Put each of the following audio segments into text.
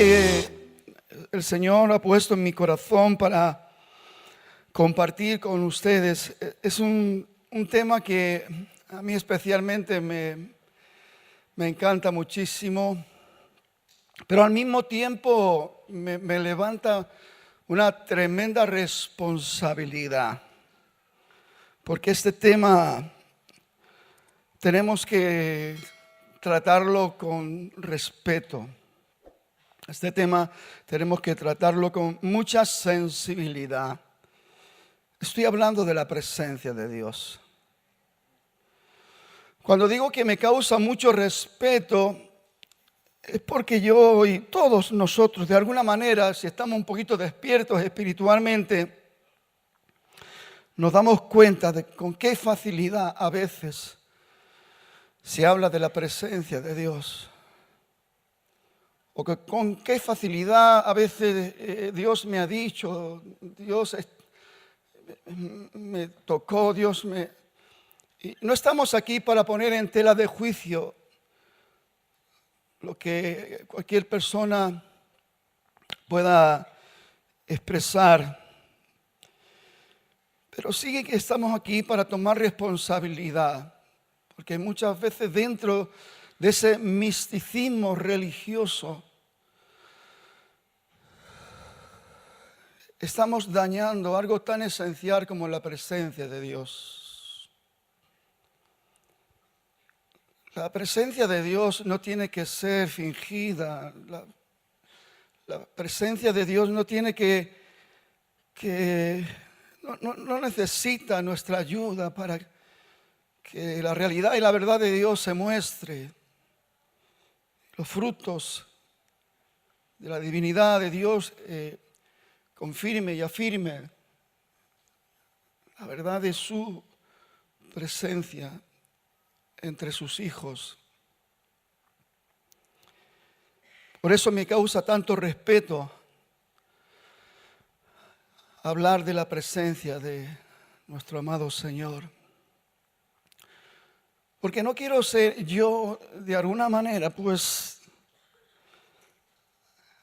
que el Señor ha puesto en mi corazón para compartir con ustedes es un tema que a mí especialmente me encanta muchísimo, pero al mismo tiempo me levanta una tremenda responsabilidad, porque este tema tenemos que tratarlo con respeto. Este tema tenemos que tratarlo con mucha sensibilidad. Estoy hablando de la presencia de Dios. Cuando digo que me causa mucho respeto, es porque yo y todos nosotros, de alguna manera, si estamos un poquito despiertos espiritualmente, nos damos cuenta de con qué facilidad a veces se habla de la presencia de Dios. O que con qué facilidad a veces Dios me ha dicho, Dios me tocó, Dios me... Y no estamos aquí para poner en tela de juicio lo que cualquier persona pueda expresar. Pero sí que estamos aquí para tomar responsabilidad, porque muchas veces dentro de ese misticismo religioso estamos dañando algo tan esencial como la presencia de Dios. La presencia de Dios no tiene que ser fingida. La presencia de Dios no tiene no necesita nuestra ayuda para que la realidad y la verdad de Dios se muestre. Los frutos de la divinidad de Dios confirme y afirme la verdad de su presencia entre sus hijos. Por eso me causa tanto respeto hablar de la presencia de nuestro amado Señor. Porque no quiero ser yo, de alguna manera, pues,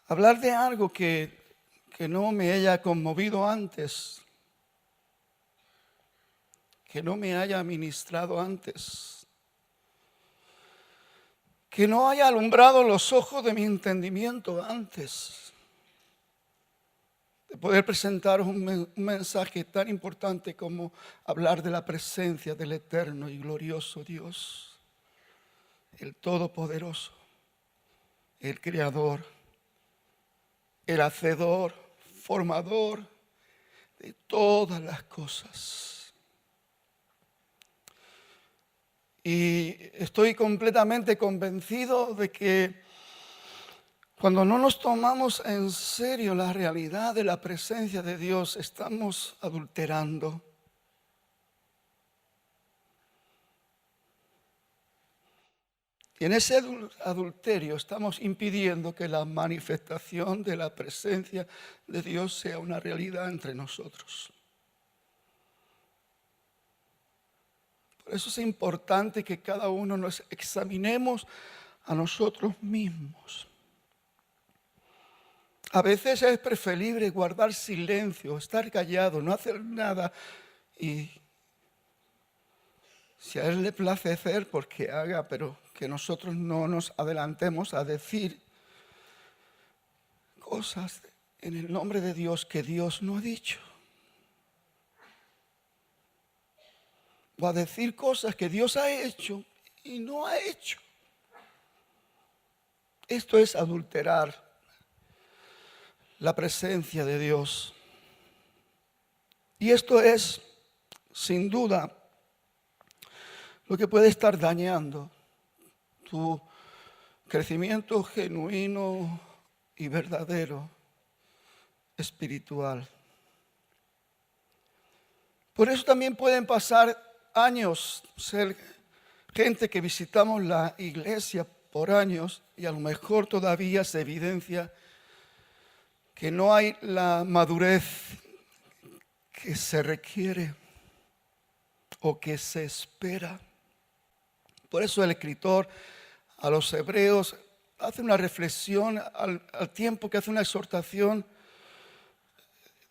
hablar de algo que no me haya conmovido antes, que no me haya ministrado antes, que no haya alumbrado los ojos de mi entendimiento antes de poder presentar un mensaje tan importante como hablar de la presencia del eterno y glorioso Dios, el Todopoderoso, el Creador, el Hacedor, Formador de todas las cosas. Y estoy completamente convencido de que cuando no nos tomamos en serio la realidad de la presencia de Dios, estamos adulterando. Y en ese adulterio estamos impidiendo que la manifestación de la presencia de Dios sea una realidad entre nosotros. Por eso es importante que cada uno nos examinemos a nosotros mismos. A veces es preferible guardar silencio, estar callado, no hacer nada y si a Él le place hacer, pues que haga, pero que nosotros no nos adelantemos a decir cosas en el nombre de Dios que Dios no ha dicho. O a decir cosas que Dios ha hecho y no ha hecho. Esto es adulterar la presencia de Dios. Y esto es, sin duda, lo que puede estar dañando tu crecimiento genuino y verdadero espiritual. Por eso también pueden pasar años, ser gente que visitamos la iglesia por años y a lo mejor todavía se evidencia que no hay la madurez que se requiere o que se espera. Por eso el escritor a los hebreos hace una reflexión al tiempo que hace una exhortación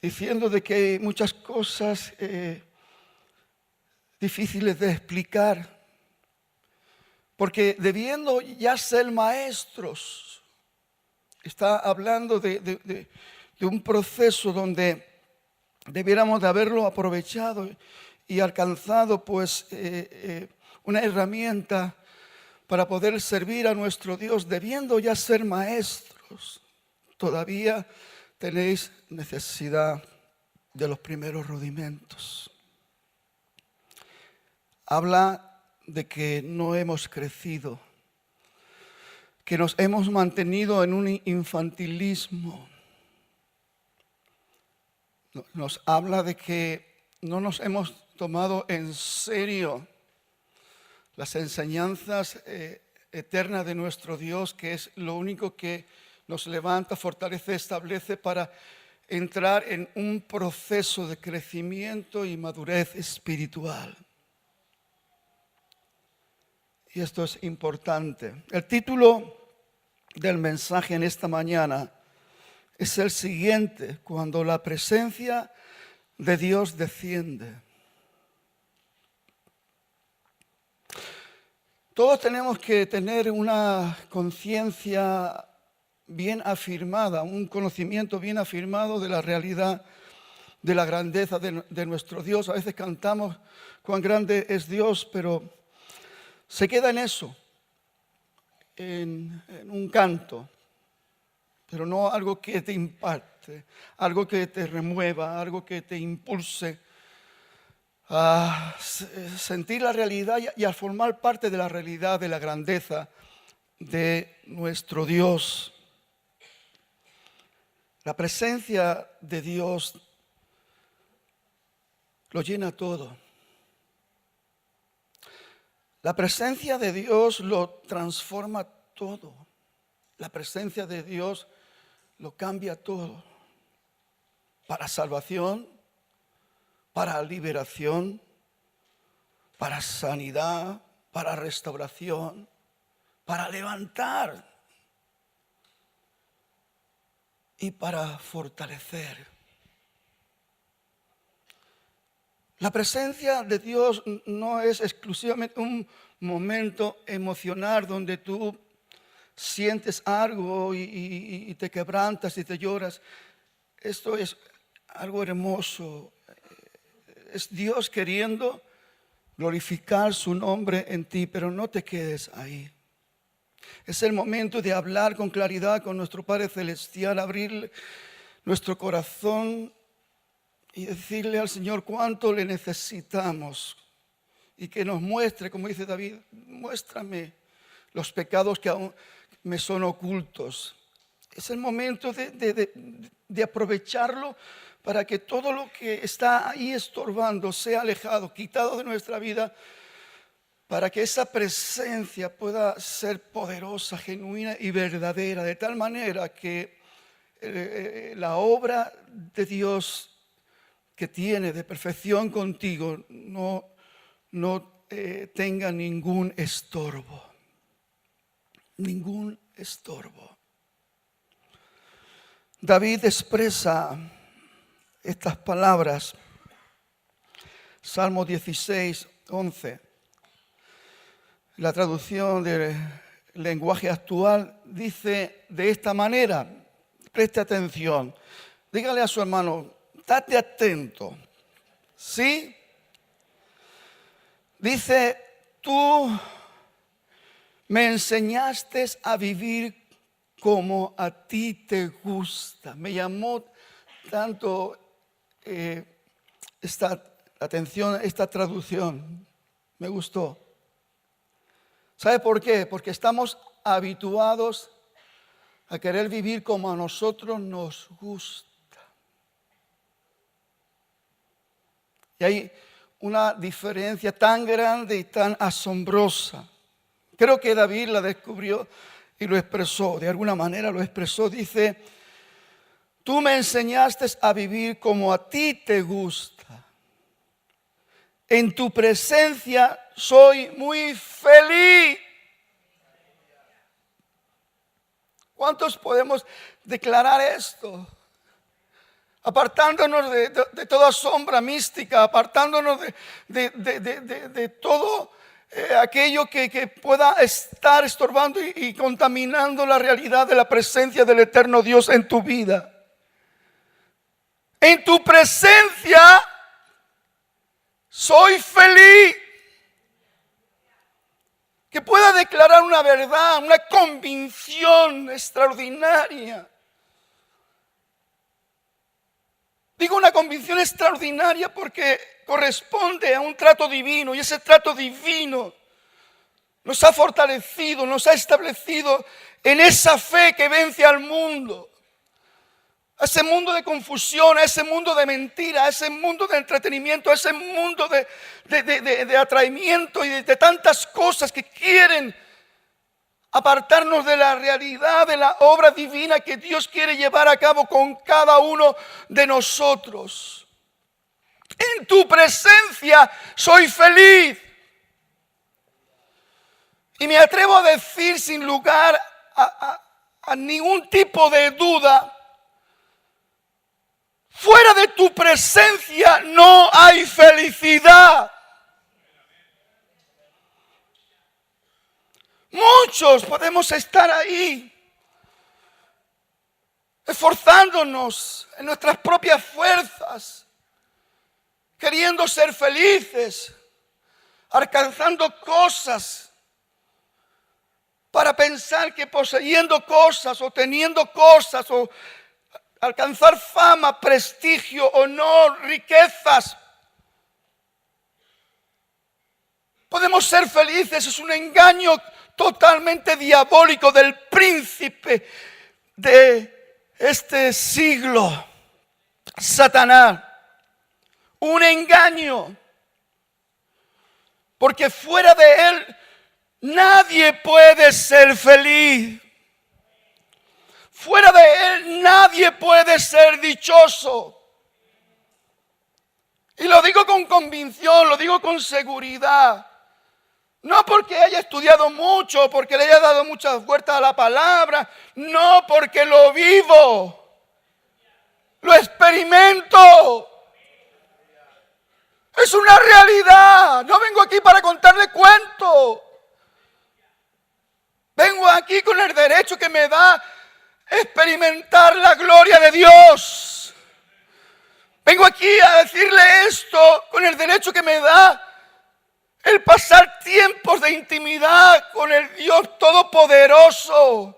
diciendo de que hay muchas cosas difíciles de explicar, porque debiendo ya ser maestros, está hablando de un proceso donde debiéramos de haberlo aprovechado y alcanzado pues una herramienta para poder servir a nuestro Dios, debiendo ya ser maestros. Todavía tenéis necesidad de los primeros rudimentos. Habla de que no hemos crecido, que nos hemos mantenido en un infantilismo. Nos habla de que no nos hemos tomado en serio las enseñanzas eternas de nuestro Dios, que es lo único que nos levanta, fortalece, establece para entrar en un proceso de crecimiento y madurez espiritual. Y esto es importante. El título del mensaje en esta mañana es el siguiente: cuando la presencia de Dios desciende. Todos tenemos que tener una conciencia bien afirmada, un conocimiento bien afirmado de la realidad, de la grandeza de nuestro Dios. A veces cantamos cuán grande es Dios, pero se queda en eso, en un canto, pero no algo que te impacte, algo que te remueva, algo que te impulse a sentir la realidad y a formar parte de la realidad de la grandeza de nuestro Dios. La presencia de Dios lo llena todo. La presencia de Dios lo transforma todo. La presencia de Dios lo cambia todo. Para salvación, para liberación, para sanidad, para restauración, para levantar y para fortalecer. La presencia de Dios no es exclusivamente un momento emocional donde tú sientes algo y te quebrantas y te lloras. Esto es algo hermoso. Es Dios queriendo glorificar su nombre en ti, pero no te quedes ahí. Es el momento de hablar con claridad con nuestro Padre Celestial, abrir nuestro corazón y decirle al Señor cuánto le necesitamos y que nos muestre, como dice David, muéstrame los pecados que aún me son ocultos. Es el momento de aprovecharlo para que todo lo que está ahí estorbando sea alejado, quitado de nuestra vida, para que esa presencia pueda ser poderosa, genuina y verdadera, de tal manera que la obra de Dios que tiene de perfección contigo no tenga ningún estorbo. Ningún estorbo. David expresa estas palabras, Salmo 16, 11. La traducción del lenguaje actual dice de esta manera, preste atención, dígale a su hermano, estate atento, ¿sí? Dice, tú me enseñaste a vivir como a ti te gusta. Me llamó tanto esta traducción, me gustó. ¿Sabe por qué? Porque estamos habituados a querer vivir como a nosotros nos gusta. Y hay una diferencia tan grande y tan asombrosa. Creo que David la descubrió y lo expresó, de alguna manera lo expresó. Dice, tú me enseñaste a vivir como a ti te gusta. En tu presencia soy muy feliz. ¿Cuántos podemos declarar esto? Apartándonos de toda sombra mística, apartándonos de todo aquello que pueda estar estorbando y contaminando la realidad de la presencia del eterno Dios en tu vida. En tu presencia soy feliz. Que pueda declarar una verdad, una convicción extraordinaria. Digo una convicción extraordinaria porque corresponde a un trato divino, y ese trato divino nos ha fortalecido, nos ha establecido en esa fe que vence al mundo. A ese mundo de confusión, a ese mundo de mentira, a ese mundo de entretenimiento, a ese mundo de atraimiento y de tantas cosas que quieren apartarnos de la realidad de la obra divina que Dios quiere llevar a cabo con cada uno de nosotros. En tu presencia soy feliz. Y me atrevo a decir sin lugar a ningún tipo de duda: fuera de tu presencia no hay felicidad. Muchos podemos estar ahí, esforzándonos en nuestras propias fuerzas, queriendo ser felices, alcanzando cosas, para pensar que poseyendo cosas o teniendo cosas o alcanzar fama, prestigio, honor, riquezas, podemos ser felices. Es un engaño totalmente diabólico del príncipe de este siglo, Satanás. Un engaño, porque fuera de él nadie puede ser feliz. Fuera de él nadie puede ser dichoso. Y lo digo con convicción, lo digo con seguridad. No porque haya estudiado mucho, porque le haya dado muchas vueltas a la palabra. No, porque lo vivo. Lo experimento. Es una realidad. No vengo aquí para contarle cuentos. Vengo aquí con el derecho que me da experimentar la gloria de Dios. Vengo aquí a decirle esto con el derecho que me da el pasar tiempos de intimidad con el Dios Todopoderoso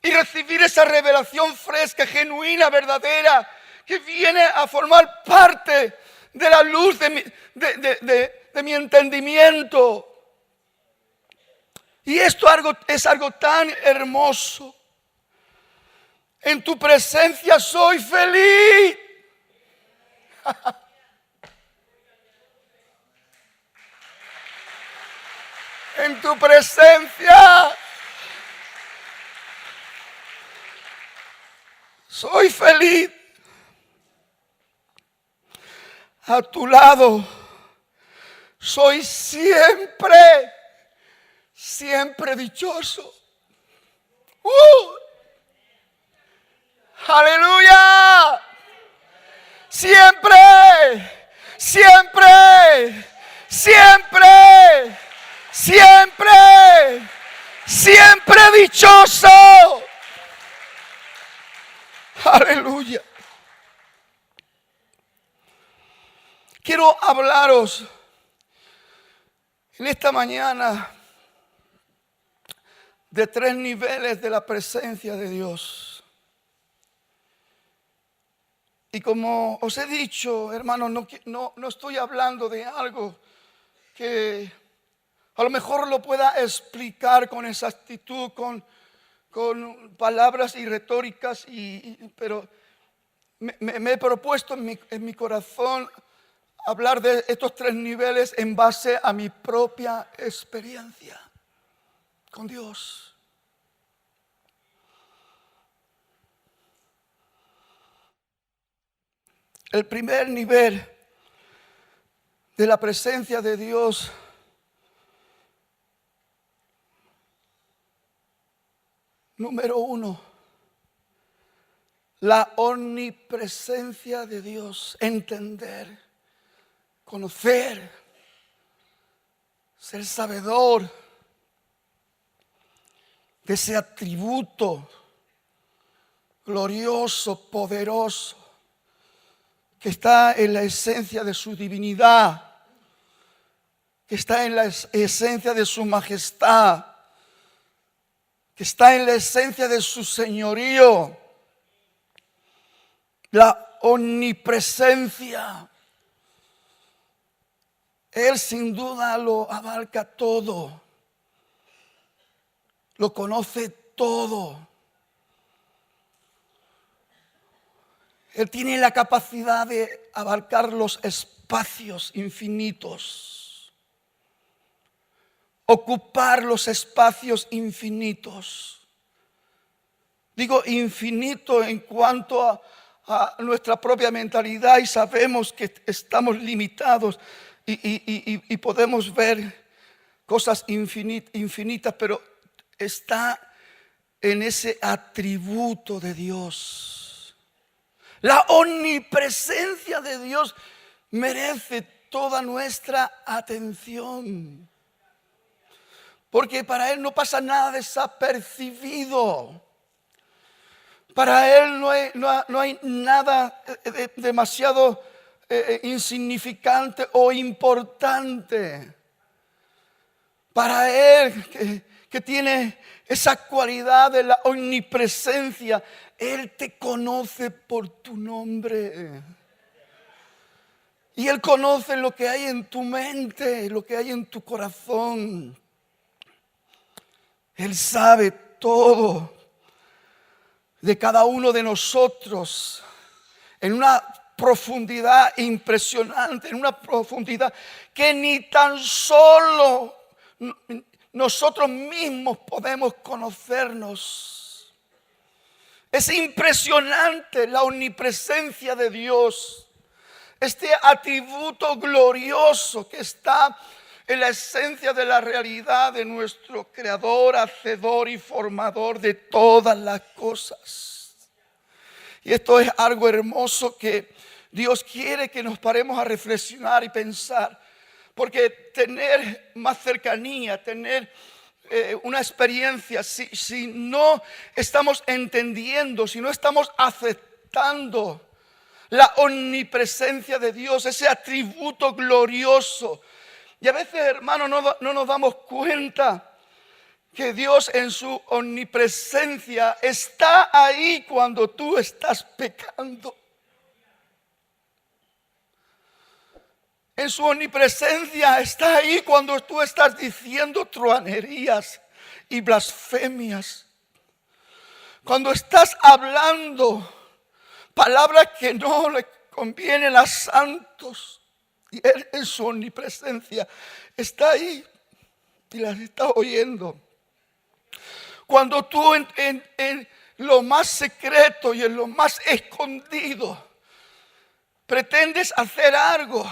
y recibir esa revelación fresca, genuina, verdadera, que viene a formar parte de la luz de mi entendimiento. Y esto es algo tan hermoso. En tu presencia soy feliz. En tu presencia soy feliz. A tu lado soy siempre dichoso. Aleluya. Siempre dichoso. Aleluya. Quiero hablaros en esta mañana de 3 niveles de la presencia de Dios. Y como os he dicho, hermanos, no estoy hablando de algo que a lo mejor lo pueda explicar con exactitud, con palabras y retóricas, pero me he propuesto en mi corazón hablar de estos 3 niveles en base a mi propia experiencia con Dios. El primer nivel de la presencia de Dios Número 1, la omnipresencia de Dios. Entender, conocer, ser sabedor de ese atributo glorioso, poderoso, que está en la esencia de su divinidad, que está en la esencia de su majestad, que está en la esencia de su señorío. La omnipresencia. Él sin duda lo abarca todo, lo conoce todo. Él tiene la capacidad de abarcar los espacios infinitos, ocupar los espacios infinitos. Digo infinito en cuanto a nuestra propia mentalidad, y sabemos que estamos limitados y podemos ver cosas infinitas, pero está en ese atributo de Dios. La omnipresencia de Dios merece toda nuestra atención, porque para Él no pasa nada desapercibido. Para Él no hay nada demasiado insignificante o importante. Para Él, que tiene esa cualidad de la omnipresencia, Él te conoce por tu nombre. Y Él conoce lo que hay en tu mente, lo que hay en tu corazón. Él sabe todo de cada uno de nosotros en una profundidad impresionante, en una profundidad que ni tan solo nosotros mismos podemos conocernos. Es impresionante la omnipresencia de Dios, este atributo glorioso que está en la esencia de la realidad de nuestro Creador, Hacedor y Formador de todas las cosas. Y esto es algo hermoso que Dios quiere que nos paremos a reflexionar y pensar. Porque tener más cercanía, tener una experiencia, si no estamos entendiendo, si no estamos aceptando la omnipresencia de Dios, ese atributo glorioso. Y a veces, hermanos, no nos damos cuenta que Dios en su omnipresencia está ahí cuando tú estás pecando. En su omnipresencia está ahí cuando tú estás diciendo truhanerías y blasfemias. Cuando estás hablando palabras que no le convienen a santos. Y Él en su omnipresencia está ahí y las está oyendo. Cuando tú en lo más secreto y en lo más escondido pretendes hacer algo,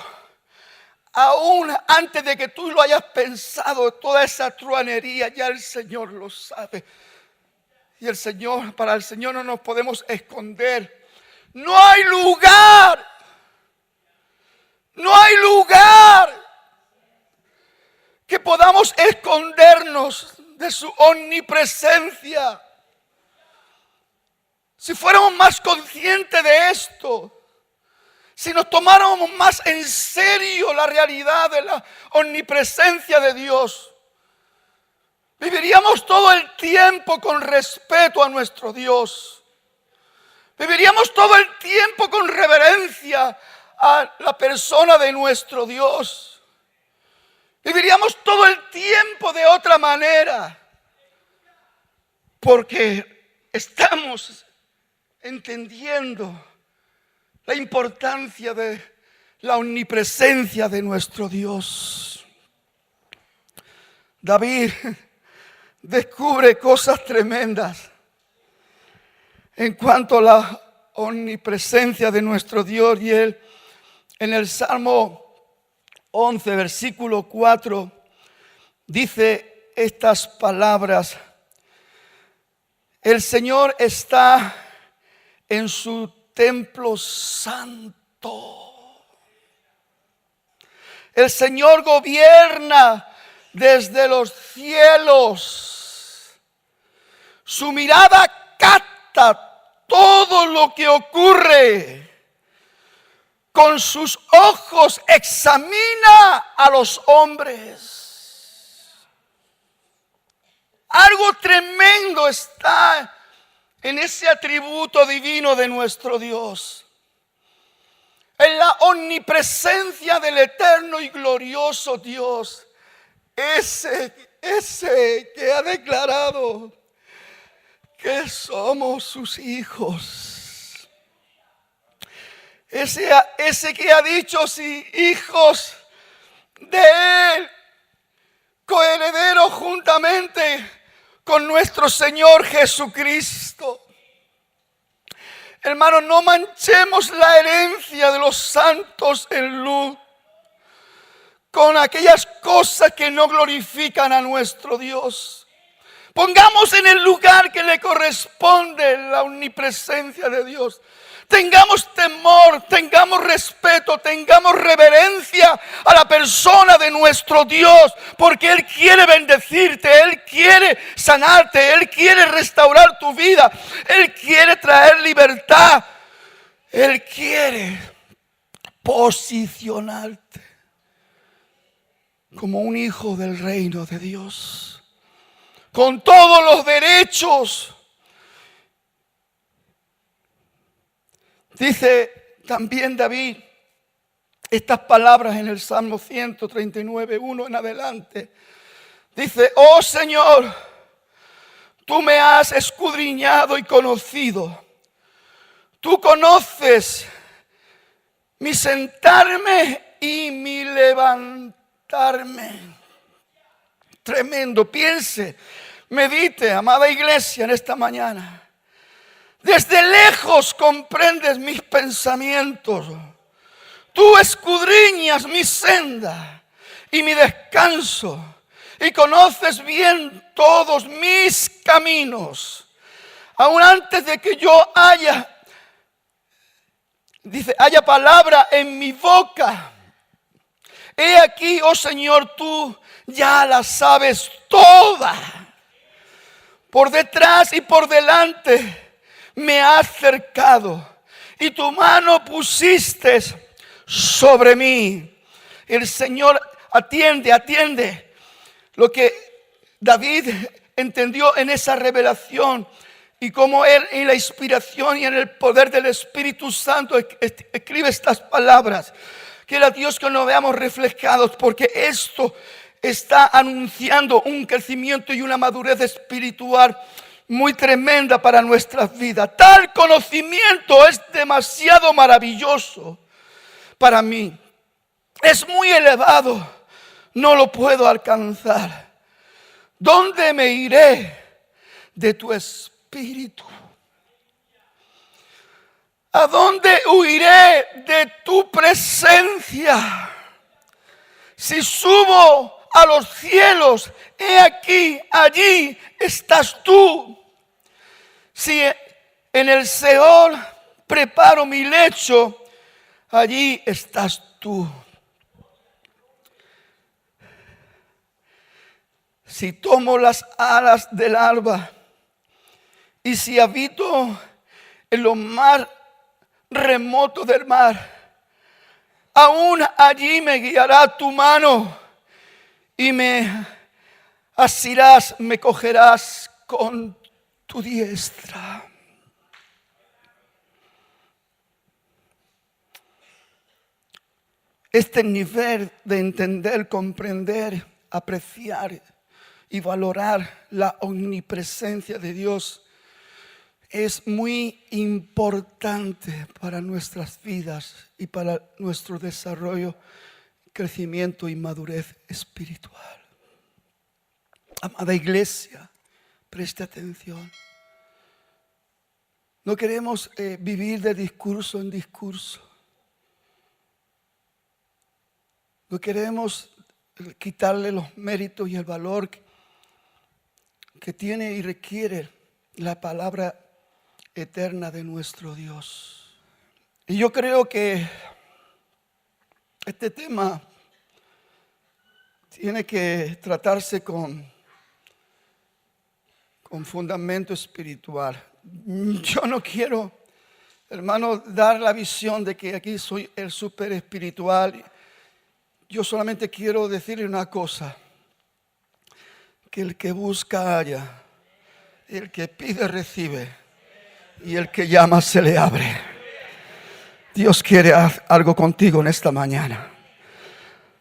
aún antes de que tú lo hayas pensado, toda esa truhanería ya el Señor lo sabe. Y para el Señor no nos podemos esconder. No hay lugar que podamos escondernos de su omnipresencia. Si fuéramos más conscientes de esto, si nos tomáramos más en serio la realidad de la omnipresencia de Dios, viviríamos todo el tiempo con respeto a nuestro Dios. Viviríamos todo el tiempo con reverencia a la persona de nuestro Dios. Viviríamos todo el tiempo de otra manera, porque estamos entendiendo la importancia de la omnipresencia de nuestro Dios. David descubre cosas tremendas en cuanto a la omnipresencia de nuestro Dios, y él en el Salmo 11, versículo 4, dice estas palabras: El Señor está en su templo santo. El Señor gobierna desde los cielos. Su mirada capta todo lo que ocurre. Con sus ojos examina a los hombres. Algo tremendo está en ese atributo divino de nuestro Dios. En la omnipresencia del eterno y glorioso Dios. Ese que ha declarado que somos sus hijos. Ese que ha dicho, sí, hijos de Él, coherederos juntamente con nuestro Señor Jesucristo. Hermanos, no manchemos la herencia de los santos en luz con aquellas cosas que no glorifican a nuestro Dios. Pongamos en el lugar que le corresponde la omnipresencia de Dios. Tengamos temor, tengamos respeto, tengamos reverencia a la persona de nuestro Dios, porque Él quiere bendecirte, Él quiere sanarte, Él quiere restaurar tu vida, Él quiere traer libertad, Él quiere posicionarte como un hijo del reino de Dios, con todos los derechos. Dice también David estas palabras en el Salmo 139, 1 en adelante. Dice: oh Señor, tú me has escudriñado y conocido. Tú conoces mi sentarme y mi levantarme. Tremendo. Piense, medite, amada iglesia, en esta mañana. Desde lejos comprendes mis pensamientos. Tú escudriñas mi senda y mi descanso, y conoces bien todos mis caminos. Aún antes de que yo haya palabra en mi boca, he aquí, oh Señor, tú ya la sabes toda. Por detrás y por delante me has cercado, y tu mano pusiste sobre mí. El Señor atiende lo que David entendió en esa revelación, y como él en la inspiración y en el poder del Espíritu Santo escribe estas palabras. Quiera Dios que nos veamos reflejados, porque esto está anunciando un crecimiento y una madurez espiritual muy tremenda para nuestras vidas. Tal conocimiento es demasiado maravilloso para mí. Es muy elevado, no lo puedo alcanzar. ¿Dónde me iré de tu espíritu? ¿A dónde huiré de tu presencia? Si subo a los cielos, he aquí, allí estás tú. Si en el Seol preparo mi lecho, allí estás tú. Si tomo las alas del alba, y si habito en lo más remoto del mar, aún allí me guiará tu mano, y me asirás, me cogerás con tu diestra. Este nivel de entender, comprender, apreciar y valorar la omnipresencia de Dios es muy importante para nuestras vidas y para nuestro desarrollo, crecimiento y madurez espiritual. Amada iglesia, preste atención. No queremos vivir de discurso en discurso. No queremos quitarle los méritos y el valor que tiene y requiere la palabra eterna de nuestro Dios. Y yo creo que este tema tiene que tratarse con fundamento espiritual. Yo no quiero, hermano, dar la visión de que aquí soy el súper espiritual. Yo solamente quiero decirle una cosa: que el que busca halla, el que pide recibe, y el que llama se le abre. Dios quiere hacer algo contigo en esta mañana.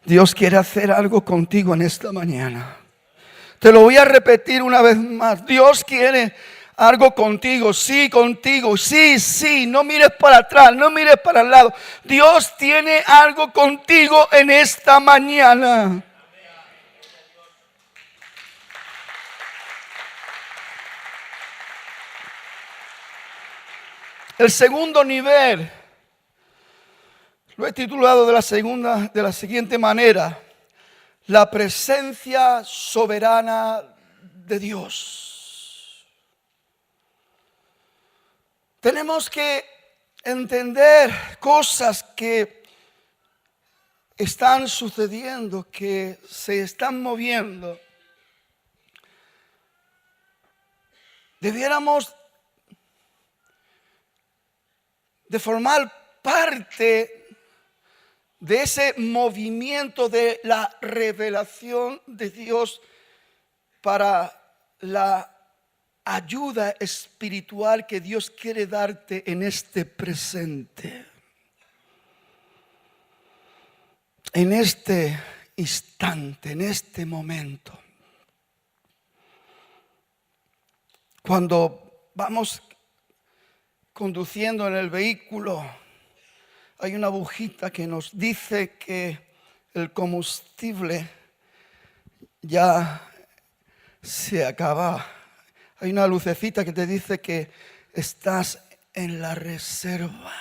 Dios quiere hacer algo contigo en esta mañana. Te lo voy a repetir una vez más. Dios quiere algo contigo, sí, contigo, sí, sí. No mires para atrás, no mires para el lado. Dios tiene algo contigo en esta mañana. El segundo nivel lo he titulado de la siguiente manera: la presencia soberana de Dios. Tenemos que entender cosas que están sucediendo, que se están moviendo. Debiéramos de formar parte de ese movimiento de la revelación de Dios para la ayuda espiritual que Dios quiere darte en este presente, en este instante, en este momento. Cuando vamos conduciendo en el vehículo, hay una bujita que nos dice que el combustible ya se acaba. Hay una lucecita que te dice que estás en la reserva.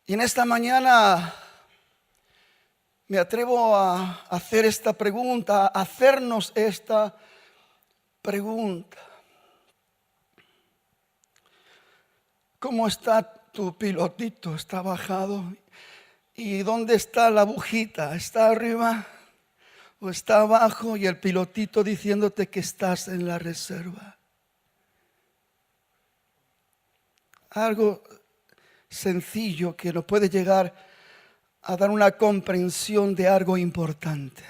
Y en esta mañana me atrevo a hacer esta pregunta, a hacernos esta pregunta. ¿Cómo está tu pilotito? ¿Está bajado? ¿Y dónde está la bujita? ¿Está arriba o está abajo? Y el pilotito diciéndote que estás en la reserva. Algo sencillo que nos puede llegar a dar una comprensión de algo importante.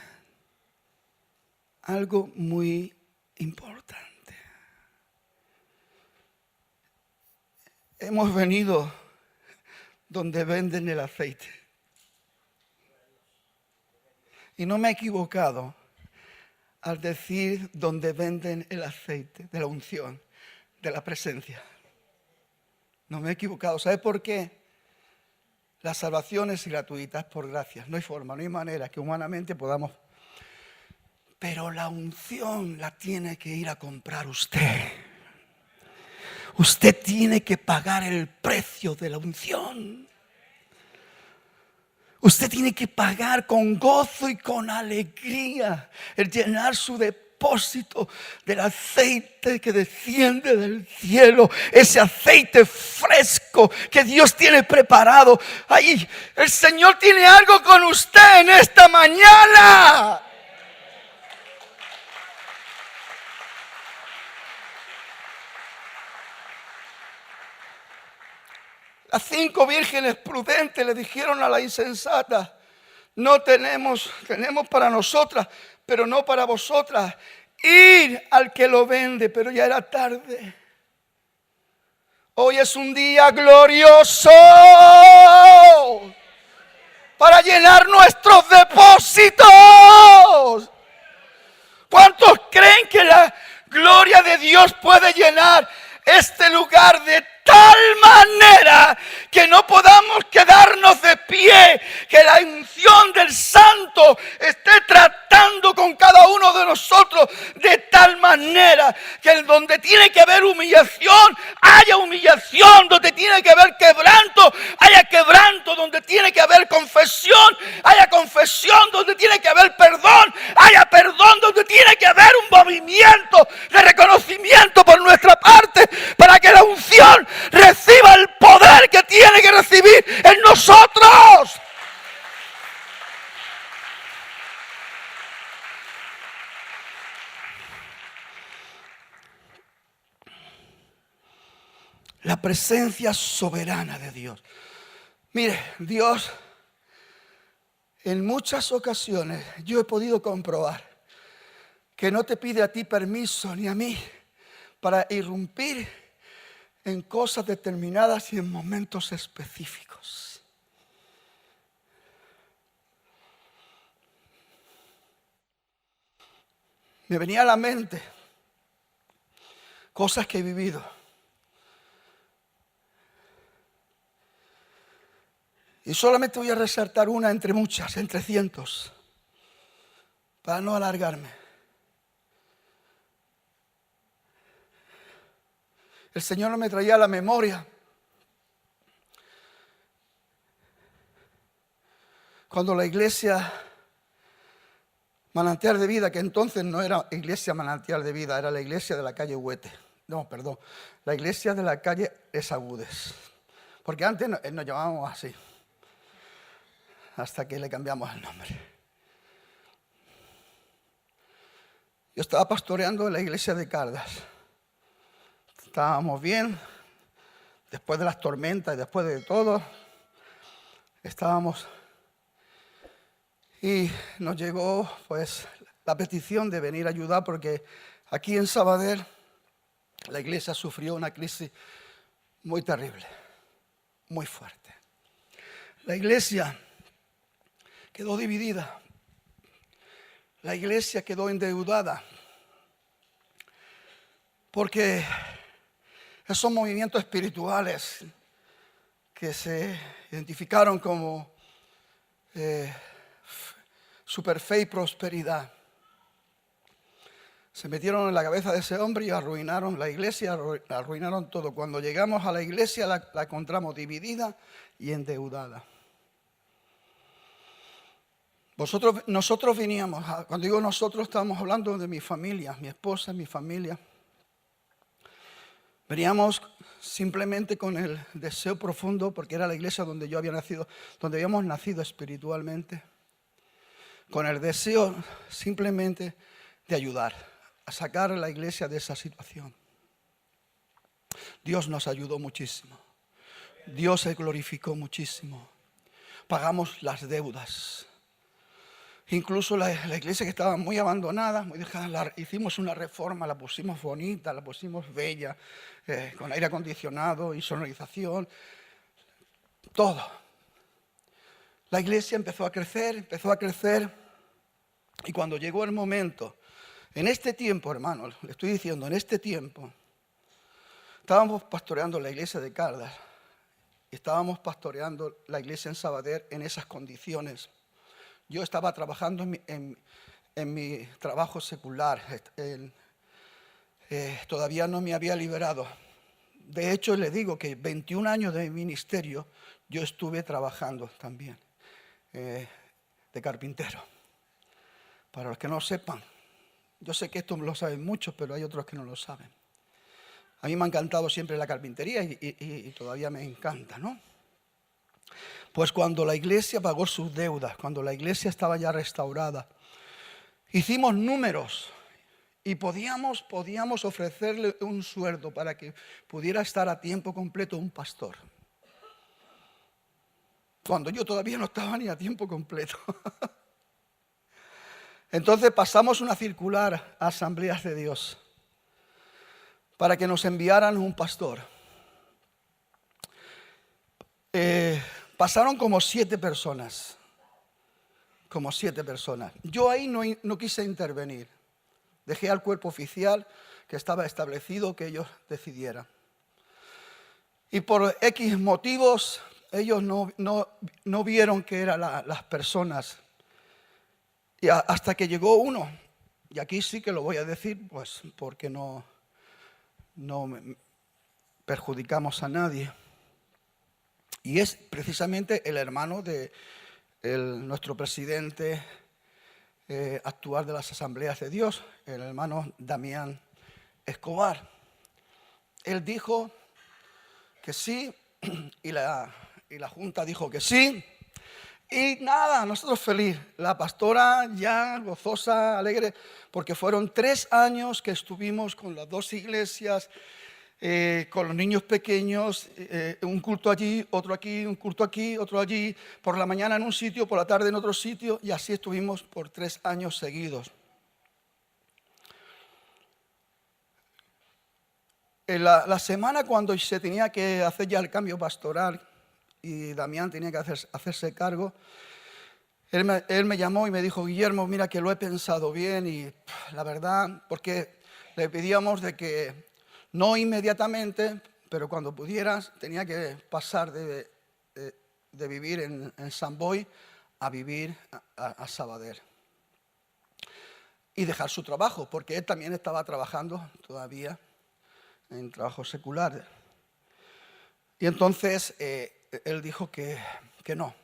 Algo muy importante. Hemos venido donde venden el aceite. Y no me he equivocado al decir donde venden el aceite de la unción, de la presencia. No me he equivocado. ¿Sabe por qué? La salvación es gratuita, es por gracia. No hay forma, no hay manera que humanamente podamos. Pero la unción la tiene que ir a comprar usted. Usted tiene que pagar el precio de la unción. Usted tiene que pagar con gozo y con alegría el llenar su depósito del aceite que desciende del cielo. Ese aceite fresco que Dios tiene preparado. Ahí, el Señor tiene algo con usted en esta mañana. Las 5 vírgenes prudentes le dijeron a la insensata: no tenemos para nosotras, pero no para vosotras. Ir al que lo vende, pero ya era tarde. Hoy es un día glorioso para llenar nuestros depósitos. ¿Cuántos creen que la gloria de Dios puede llenar este lugar de tal manera que no podamos quedarnos de pie, que la unción del Santo esté tratando con cada uno de nosotros de tal manera que donde tiene que haber humillación, haya humillación, donde tiene que haber quebranto, haya quebranto, donde tiene que haber confesión, haya confesión, donde tiene que haber perdón, haya perdón, donde tiene que haber un movimiento poder que tiene que recibir en nosotros. La presencia soberana de Dios. Mire, Dios, en muchas ocasiones yo he podido comprobar que no te pide a ti permiso ni a mí para irrumpir en cosas determinadas y en momentos específicos. Me venía a la mente cosas que he vivido. Y solamente voy a resaltar una entre muchas, entre cientos, para no alargarme. El Señor no me traía a la memoria cuando la iglesia Manantial de Vida, que entonces no era iglesia Manantial de Vida, era la iglesia de la calle Huete. No, perdón, la iglesia de la calle Esaúdes. Porque antes nos llamábamos así, hasta que le cambiamos el nombre. Yo estaba pastoreando en la iglesia de Caldas. Estábamos bien, después de las tormentas y después de todo, estábamos. Y nos llegó pues la petición de venir a ayudar porque aquí en Sabadell la iglesia sufrió una crisis muy terrible, muy fuerte. La iglesia quedó dividida, la iglesia quedó endeudada porque esos movimientos espirituales que se identificaron como super fe y prosperidad se metieron en la cabeza de ese hombre y arruinaron la iglesia, arruinaron todo. Cuando llegamos a la iglesia la encontramos dividida y endeudada. Nosotros veníamos, cuando digo nosotros estamos hablando de mi familia, mi esposa, mi familia. Veníamos simplemente con el deseo profundo, porque era la iglesia donde yo había nacido, donde habíamos nacido espiritualmente, con el deseo simplemente de ayudar a sacar a la iglesia de esa situación. Dios nos ayudó muchísimo. Dios se glorificó muchísimo. Pagamos las deudas. Incluso la iglesia que estaba muy abandonada, muy dejada, hicimos una reforma, la pusimos bonita, la pusimos bella, con aire acondicionado, insonorización, todo. La iglesia empezó a crecer, y cuando llegó el momento, en este tiempo, hermanos, le estoy diciendo, en este tiempo, estábamos pastoreando la iglesia de Caldas, y estábamos pastoreando la iglesia en Sabadell en esas condiciones. Yo estaba trabajando en mi trabajo secular, todavía no me había liberado. De hecho, le digo que 21 años de ministerio yo estuve trabajando también de carpintero. Para los que no sepan, yo sé que esto lo saben muchos, pero hay otros que no lo saben. A mí me ha encantado siempre la carpintería y todavía me encanta, ¿no? Pues cuando la iglesia pagó sus deudas, cuando la iglesia estaba ya restaurada, hicimos números y podíamos ofrecerle un sueldo para que pudiera estar a tiempo completo un pastor. Cuando yo todavía no estaba ni a tiempo completo. Entonces pasamos una circular a Asambleas de Dios para que nos enviaran un pastor. Pasaron como 7 personas. Yo ahí no quise intervenir. Dejé al cuerpo oficial que estaba establecido que ellos decidieran. Y por X motivos, ellos no vieron que eran las personas. Y hasta que llegó uno, y aquí sí que lo voy a decir, pues porque no perjudicamos a nadie. Y es precisamente el hermano de nuestro presidente actual de las Asambleas de Dios, el hermano Damián Escobar. Él dijo que sí, y la junta dijo que sí. Y nada, nosotros feliz. La pastora ya gozosa, alegre, porque fueron 3 años que estuvimos con las 2 iglesias, con los niños pequeños, un culto allí, otro aquí, un culto aquí, otro allí, por la mañana en un sitio, por la tarde en otro sitio, y así estuvimos por 3 años seguidos. En la semana cuando se tenía que hacer ya el cambio pastoral y Damián tenía que hacerse cargo, él me llamó y me dijo: Guillermo, mira que lo he pensado bien y la verdad, porque le pedíamos de que no inmediatamente, pero cuando pudieras, tenía que pasar de vivir en Sant Boi a vivir a Sabadell. Y dejar su trabajo, porque él también estaba trabajando todavía en trabajo secular. Y entonces él dijo que no.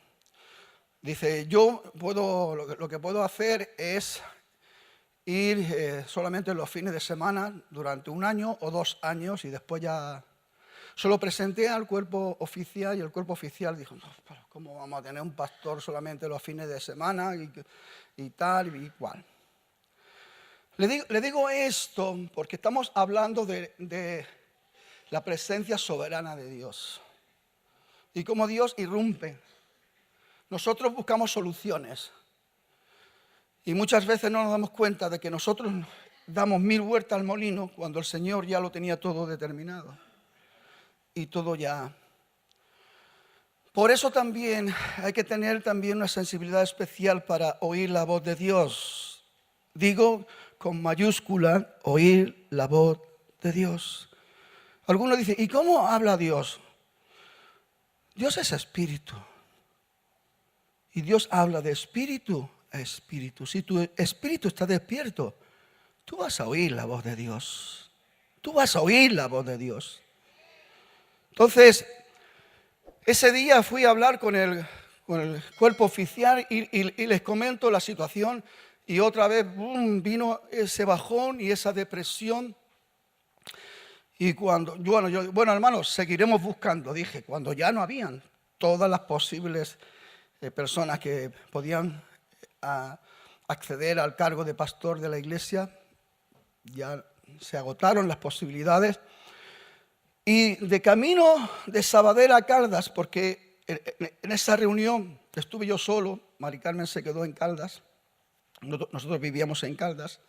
Dice: yo lo que puedo hacer es ir solamente los fines de semana durante 1 año o 2 años y después ya... Se lo presenté al cuerpo oficial y el cuerpo oficial dijo: no, pero ¿cómo vamos a tener un pastor solamente los fines de semana y tal y cual? Le digo esto porque estamos hablando de la presencia soberana de Dios y cómo Dios irrumpe. Nosotros buscamos soluciones y muchas veces no nos damos cuenta de que nosotros damos 1000 vueltas al molino cuando el Señor ya lo tenía todo determinado y todo ya. Por eso también hay que tener también una sensibilidad especial para oír la voz de Dios. Digo con mayúscula, oír la voz de Dios. Algunos dicen: ¿y cómo habla Dios? Dios es espíritu. Y Dios habla de espíritu a espíritu. Si tu espíritu está despierto, tú vas a oír la voz de Dios. Tú vas a oír la voz de Dios. Entonces, ese día fui a hablar con el cuerpo oficial y les comento la situación. Y otra vez vino ese bajón y esa depresión. Y cuando, bueno, hermanos, seguiremos buscando, dije, cuando ya no habían todas las posibles personas que podían acceder al cargo de pastor de la iglesia, ya se agotaron las posibilidades. Y de camino de Sabadell a Caldas, porque en esa reunión estuve yo solo, Mari Carmen se quedó en Caldas, nosotros vivíamos en Caldas,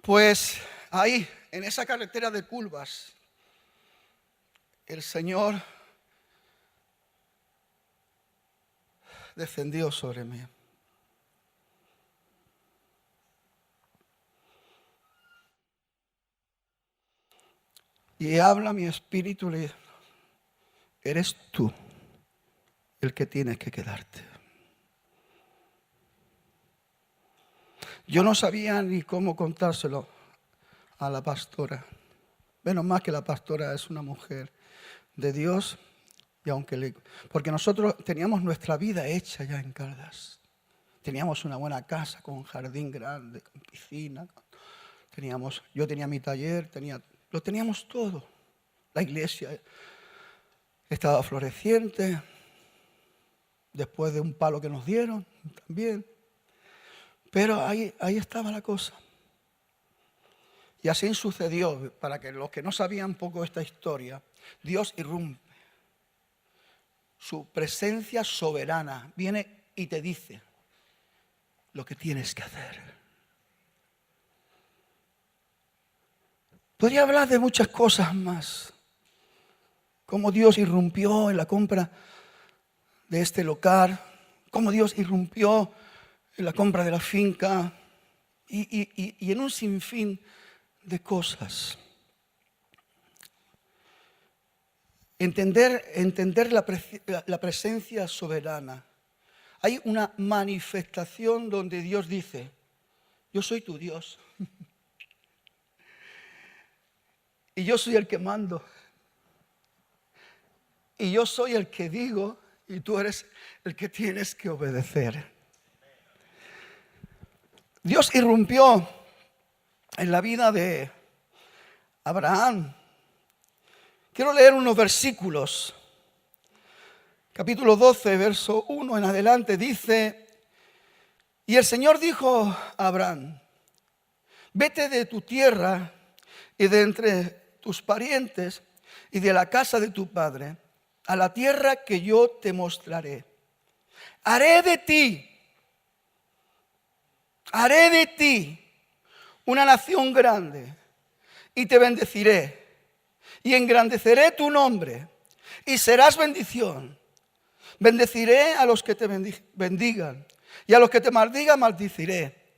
pues ahí, en esa carretera de curvas, el Señor descendió sobre mí. Y habla mi espíritu, le dice: eres tú el que tienes que quedarte. Yo no sabía ni cómo contárselo a la pastora. Menos mal que la pastora es una mujer de Dios. Y porque nosotros teníamos nuestra vida hecha ya en Caldas. Teníamos una buena casa con jardín grande, con piscina. Yo tenía mi taller, lo teníamos todo. La iglesia estaba floreciente, después de un palo que nos dieron también. Pero ahí estaba la cosa. Y así sucedió. Para que los que no sabían poco esta historia, Dios irrumpe. Su presencia soberana viene y te dice lo que tienes que hacer. Podría hablar de muchas cosas más. Cómo Dios irrumpió en la compra de este local, cómo Dios irrumpió en la compra de la finca y en un sinfín de cosas. Entender la presencia soberana. Hay una manifestación donde Dios dice: yo soy tu Dios. Y yo soy el que mando. Y yo soy el que digo, y tú eres el que tienes que obedecer. Dios irrumpió en la vida de Abraham Quiero leer unos versículos. Capítulo 12, verso 1 en adelante dice: y el Señor dijo a Abraham: vete de tu tierra y de entre tus parientes y de la casa de tu padre a la tierra que yo te mostraré. Haré de ti una nación grande y te bendeciré y engrandeceré tu nombre y serás bendición. Bendeciré a los que te bendigan y a los que te maldigan maldiciré.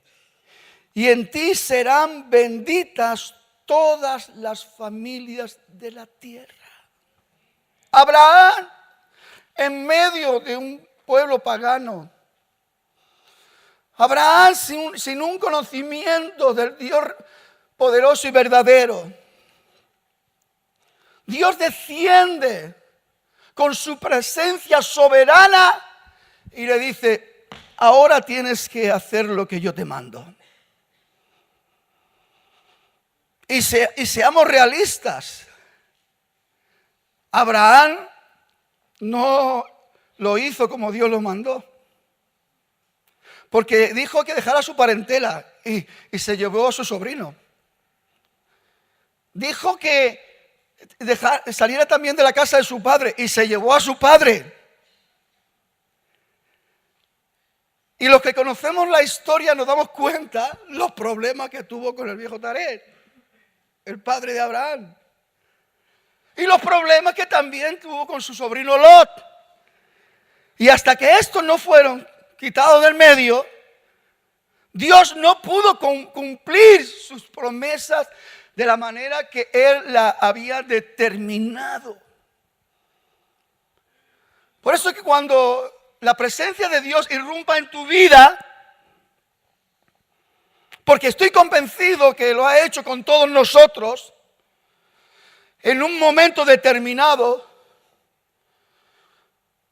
Y en ti serán benditas todas las familias de la tierra. Abraham, en medio de un pueblo pagano, Abraham sin un conocimiento del Dios poderoso y verdadero, Dios desciende con su presencia soberana y le dice: ahora tienes que hacer lo que yo te mando. Y seamos realistas. Abraham no lo hizo como Dios lo mandó, porque dijo que dejara su parentela y se llevó a su sobrino. Dijo que saliera también de la casa de su padre y se llevó a su padre. Y los que conocemos la historia nos damos cuenta los problemas que tuvo con el viejo Taré, el padre de Abraham, y los problemas que también tuvo con su sobrino Lot. Y hasta que estos no fueron quitados del medio, Dios no pudo cumplir sus promesas de la manera que Él la había determinado. Por eso es que cuando la presencia de Dios irrumpa en tu vida, porque estoy convencido que lo ha hecho con todos nosotros, en un momento determinado,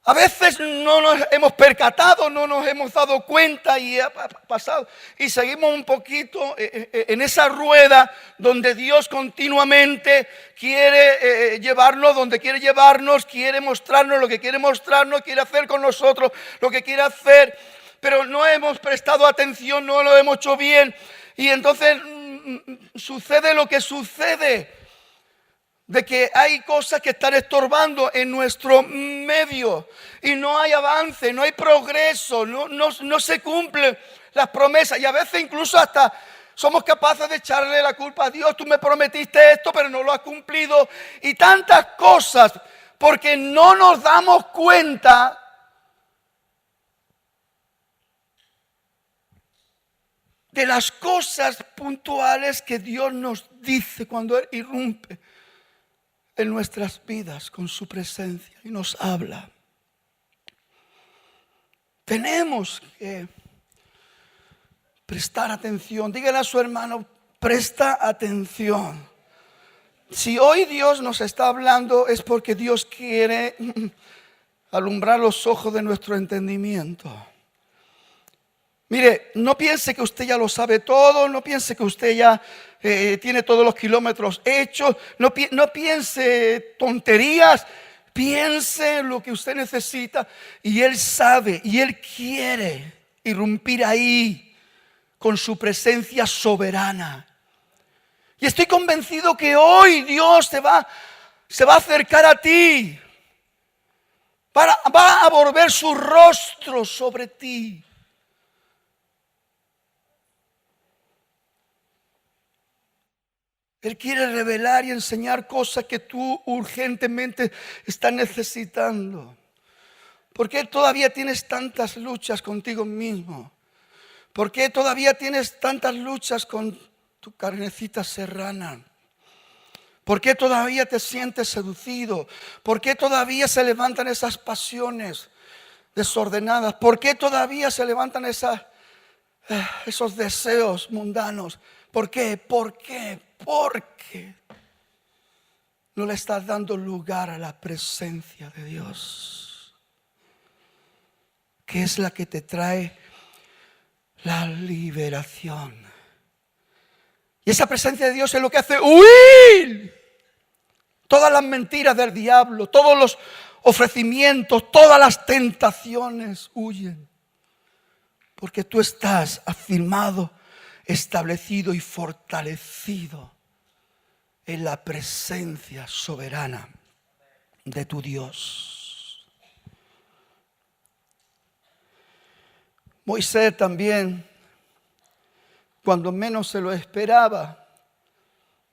a veces no nos hemos percatado, no nos hemos dado cuenta y ha pasado. Y seguimos un poquito en esa rueda donde Dios continuamente quiere llevarnos, donde quiere llevarnos, quiere mostrarnos lo que quiere mostrarnos, quiere hacer con nosotros lo que quiere hacer. Pero no hemos prestado atención, no lo hemos hecho bien. Y entonces sucede lo que sucede. De que hay cosas que están estorbando en nuestro medio y no hay avance, no hay progreso, no se cumplen las promesas. Y a veces incluso hasta somos capaces de echarle la culpa a Dios. Tú me prometiste esto, pero no lo has cumplido. Y tantas cosas, porque no nos damos cuenta de las cosas puntuales que Dios nos dice cuando Él irrumpe en nuestras vidas con su presencia y nos habla. Tenemos que prestar atención. Dígale a su hermano: presta atención. Si hoy Dios nos está hablando es porque Dios quiere alumbrar los ojos de nuestro entendimiento. Mire, no piense que usted ya lo sabe todo, no piense que usted ya tiene todos los kilómetros hechos, no piense tonterías, piense lo que usted necesita y Él sabe y Él quiere irrumpir ahí con su presencia soberana. Y estoy convencido que hoy Dios se va a acercar a ti, va a volver su rostro sobre ti. Él quiere revelar y enseñar cosas que tú urgentemente estás necesitando. ¿Por qué todavía tienes tantas luchas contigo mismo? ¿Por qué todavía tienes tantas luchas con tu carnecita serrana? ¿Por qué todavía te sientes seducido? ¿Por qué todavía se levantan esas pasiones desordenadas? ¿Por qué todavía se levantan esos deseos mundanos? ¿Por qué? Porque no le estás dando lugar a la presencia de Dios, que es la que te trae la liberación. Y esa presencia de Dios es lo que hace huir todas las mentiras del diablo, todos los ofrecimientos, todas las tentaciones huyen. Porque tú estás afirmado, establecido y fortalecido en la presencia soberana de tu Dios. Moisés también, cuando menos se lo esperaba,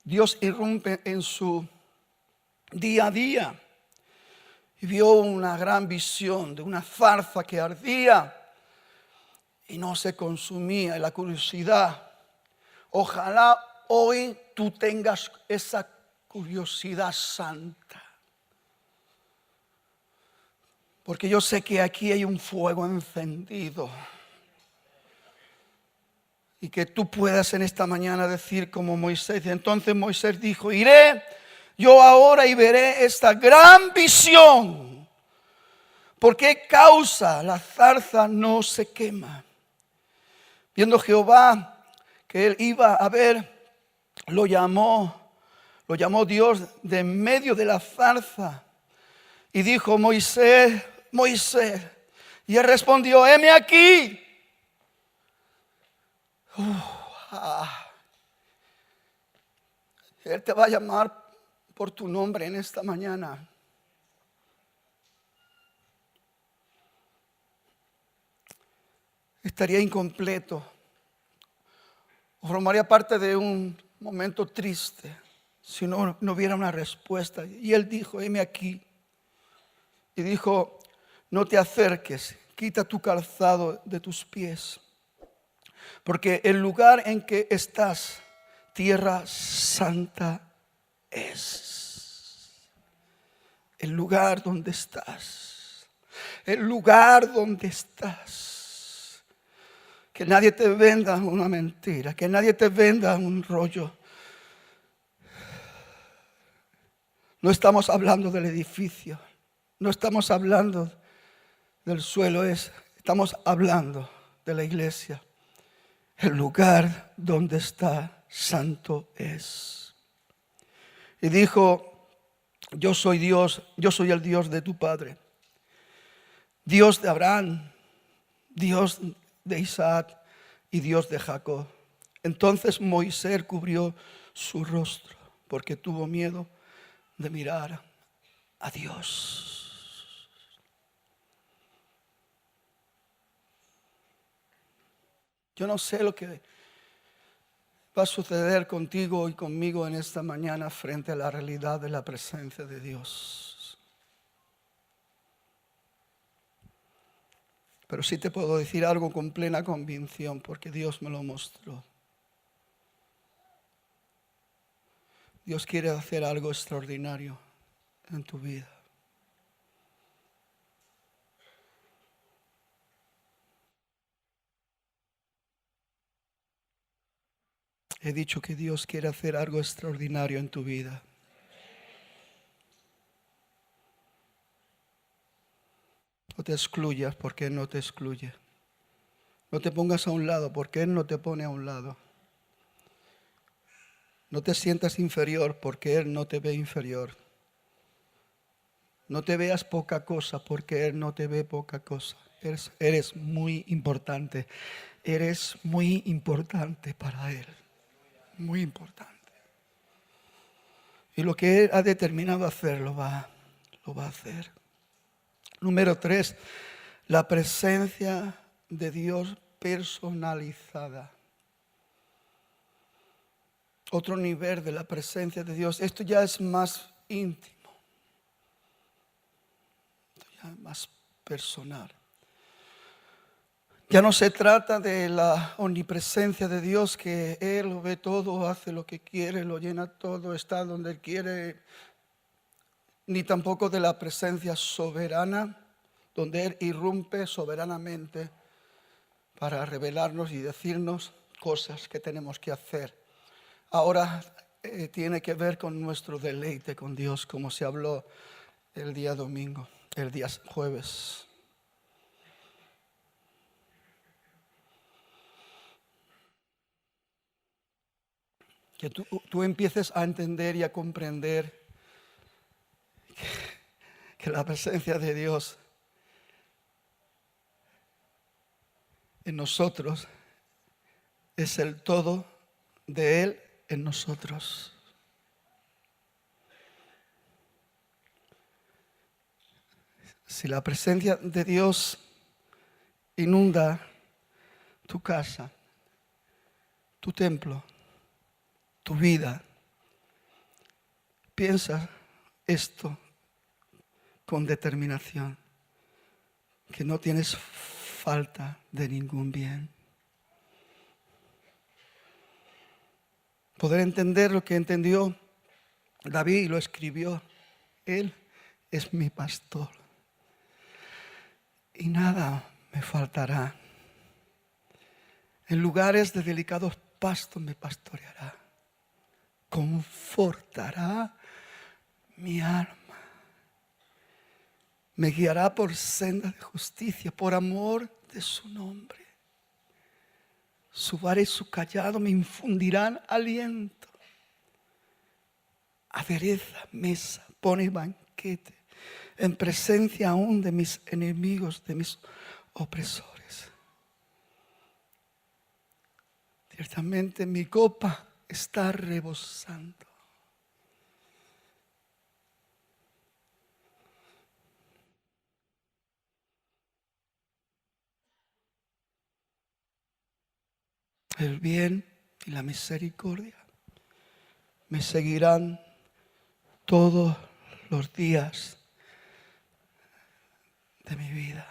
Dios irrumpe en su día a día y vio una gran visión de una zarza que ardía y no se consumía. Y la curiosidad, ojalá hoy tú tengas esa curiosidad santa. Porque yo sé que aquí hay un fuego encendido. Y que tú puedas en esta mañana decir como Moisés. Entonces Moisés dijo, iré yo ahora y veré esta gran visión. ¿Por qué causa la zarza no se quema? Viendo Jehová que él iba a ver, lo llamó Dios de en medio de la zarza. Y dijo, Moisés, Moisés. Y él respondió, heme aquí. Él te va a llamar por tu nombre en esta mañana. Estaría incompleto. Formaría parte de un momento triste si no hubiera una respuesta. Y él dijo, heme aquí. Y dijo, no te acerques, quita tu calzado de tus pies. Porque el lugar en que estás, tierra santa es. El lugar donde estás. El lugar donde estás. Que nadie te venda una mentira. Que nadie te venda un rollo. No estamos hablando del edificio. No estamos hablando del suelo. Estamos hablando de la iglesia. El lugar donde está santo es. Y dijo, yo soy Dios, yo soy el Dios de tu padre. Dios de Abraham, Dios de Isaac y Dios de Jacob. Entonces Moisés cubrió su rostro porque tuvo miedo de mirar a Dios. Yo no sé lo que va a suceder contigo y conmigo en esta mañana frente a la realidad de la presencia de Dios. Pero sí te puedo decir algo con plena convicción porque Dios me lo mostró. Dios quiere hacer algo extraordinario en tu vida. He dicho que Dios quiere hacer algo extraordinario en tu vida. No te excluyas porque Él no te excluye. No te pongas a un lado porque Él no te pone a un lado. No te sientas inferior porque Él no te ve inferior. No te veas poca cosa porque Él no te ve poca cosa. Eres muy importante. Eres muy importante para Él. Muy importante. Y lo que Él ha determinado hacer, lo va a hacer. Número 3, la presencia de Dios personalizada. Otro nivel de la presencia de Dios. Esto ya es más íntimo. Esto ya es más personal. Ya no se trata de la omnipresencia de Dios, que Él lo ve todo, hace lo que quiere, lo llena todo, está donde Él quiere. Ni tampoco de la presencia soberana, donde Él irrumpe soberanamente para revelarnos y decirnos cosas que tenemos que hacer. Ahora tiene que ver con nuestro deleite con Dios, como se habló el día domingo, el día jueves. Que tú empieces a entender y a comprender que la presencia de Dios en nosotros es el todo de Él en nosotros. Si la presencia de Dios inunda tu casa, tu templo, tu vida, piensa esto con determinación, que no tienes falta de ningún bien. Poder entender lo que entendió David y lo escribió. Él es mi pastor y nada me faltará. En lugares de delicados pastos me pastoreará. Confortará mi alma. Me guiará por senda de justicia, por amor de su nombre. Su vara y su cayado me infundirán aliento. Adereza mesa, pone banquete, en presencia aún de mis enemigos, de mis opresores. Ciertamente mi copa está rebosando. El bien y la misericordia me seguirán todos los días de mi vida.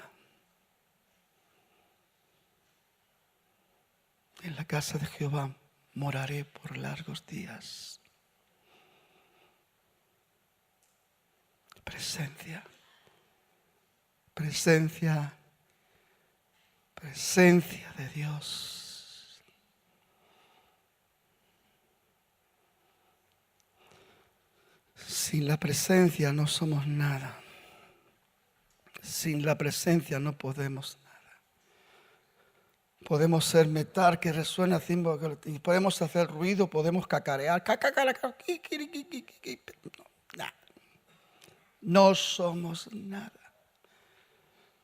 En la casa de Jehová moraré por largos días. Presencia, presencia, presencia de Dios. Sin la presencia no somos nada. Sin la presencia no podemos nada. Podemos ser metal que resuena, podemos hacer ruido, podemos cacarear. No somos nada.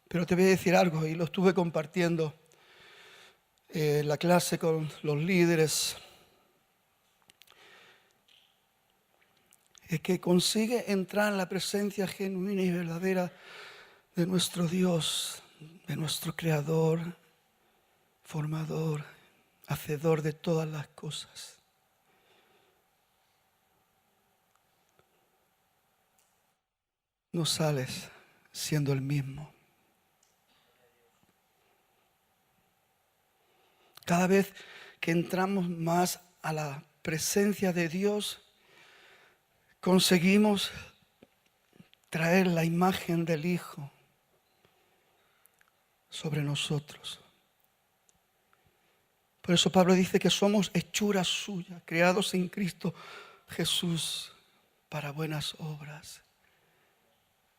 Pero te voy a decir algo, y lo estuve compartiendo en la clase con los líderes. Es que consigue entrar en la presencia genuina y verdadera de nuestro Dios, de nuestro Creador, formador, hacedor de todas las cosas. No sales siendo el mismo. Cada vez que entramos más a la presencia de Dios, conseguimos traer la imagen del Hijo sobre nosotros. Por eso Pablo dice que somos hechura suya, creados en Cristo Jesús para buenas obras,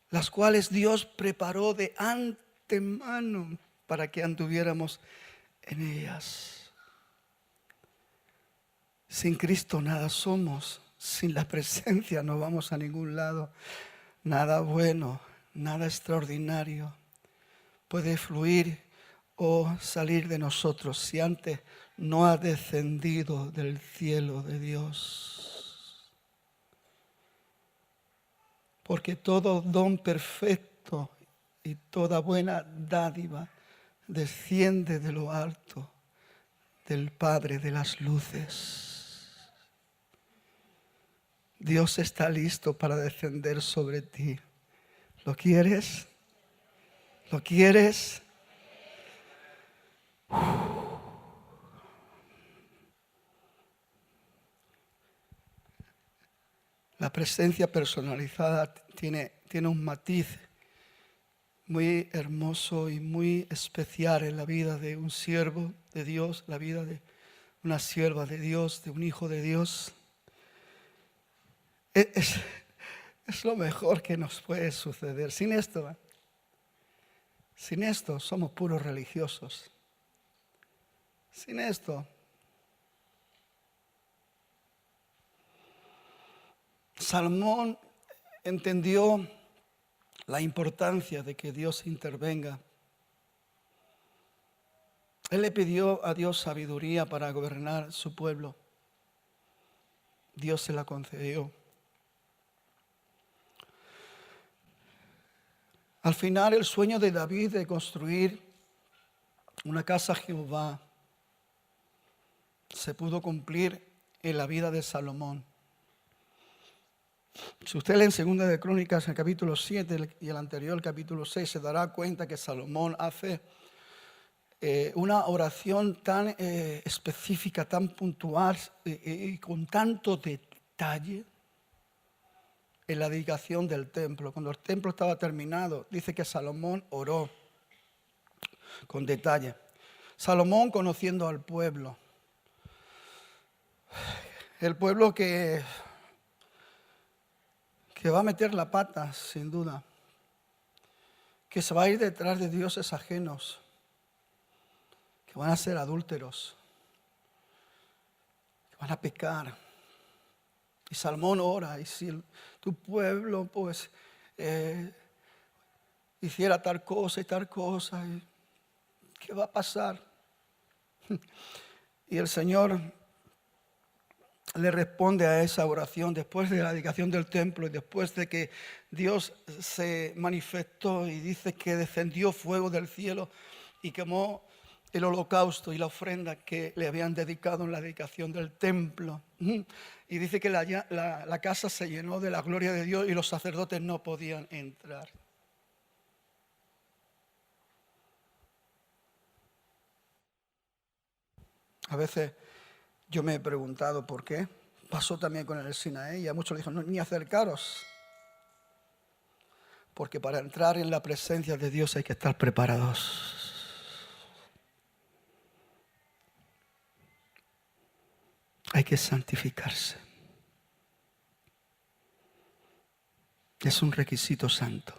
las cuales Dios preparó de antemano para que anduviéramos en ellas. Sin Cristo nada somos, sin la presencia no vamos a ningún lado. Nada bueno, nada extraordinario puede fluir o salir de nosotros si antes no ha descendido del cielo de Dios. Porque todo don perfecto y toda buena dádiva desciende de lo alto, del Padre de las luces. Dios está listo para descender sobre ti. ¿Lo quieres? ¿Lo quieres? La presencia personalizada tiene un matiz muy hermoso y muy especial en la vida de un siervo de Dios, la vida de una sierva de Dios, de un hijo de Dios. Es lo mejor que nos puede suceder. Sin esto somos puros religiosos. Sin esto, Salomón entendió la importancia de que Dios intervenga. Él le pidió a Dios sabiduría para gobernar su pueblo. Dios se la concedió. Al final, el sueño de David de construir una casa a Jehová se pudo cumplir en la vida de Salomón. Si usted lee en 2 de Crónicas, el capítulo 7 y el anterior, el capítulo 6, se dará cuenta que Salomón hace una oración tan específica, tan puntual y con tanto detalle en la dedicación del templo. Cuando el templo estaba terminado, dice que Salomón oró con detalle. Salomón conociendo al pueblo. El pueblo que va a meter la pata, sin duda. Que se va a ir detrás de dioses ajenos. Que van a ser adúlteros. Que van a pecar. Y Salomón ora, y si tu pueblo pues hiciera tal cosa y tal cosa, ¿qué va a pasar? Y el Señor le responde a esa oración después de la dedicación del templo y después de que Dios se manifestó y dice que descendió fuego del cielo y quemó el holocausto y la ofrenda que le habían dedicado en la dedicación del templo. Y dice que la casa se llenó de la gloria de Dios y los sacerdotes no podían entrar. A veces yo me he preguntado por qué. Pasó también con el Sinaí y a muchos le dijeron, no, ni acercaros. Porque para entrar en la presencia de Dios hay que estar preparados. Hay que santificarse. Es un requisito santo.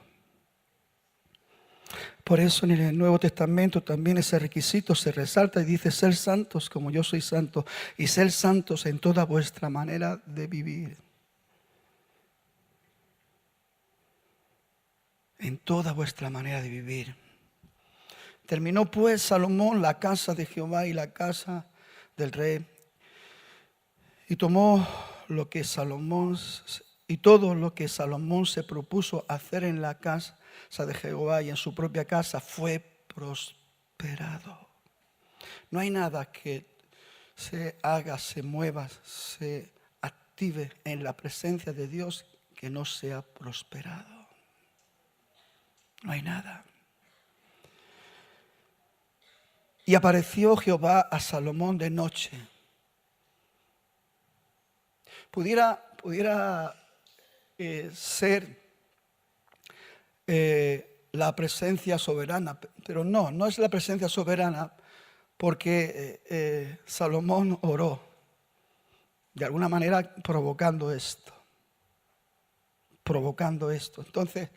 Por eso en el Nuevo Testamento también ese requisito se resalta y dice, ser santos como yo soy santo, y ser santos en toda vuestra manera de vivir. En toda vuestra manera de vivir. Terminó pues Salomón la casa de Jehová y la casa del rey, y tomó lo que Salomón y todo lo que Salomón se propuso hacer en la casa de Jehová y en su propia casa fue prosperado. No hay nada que se haga, se mueva, se active en la presencia de Dios que no sea prosperado. No hay nada. Y apareció Jehová a Salomón de noche. Pudiera ser la presencia soberana, pero no es la presencia soberana porque Salomón oró, de alguna manera provocando esto. Entonces,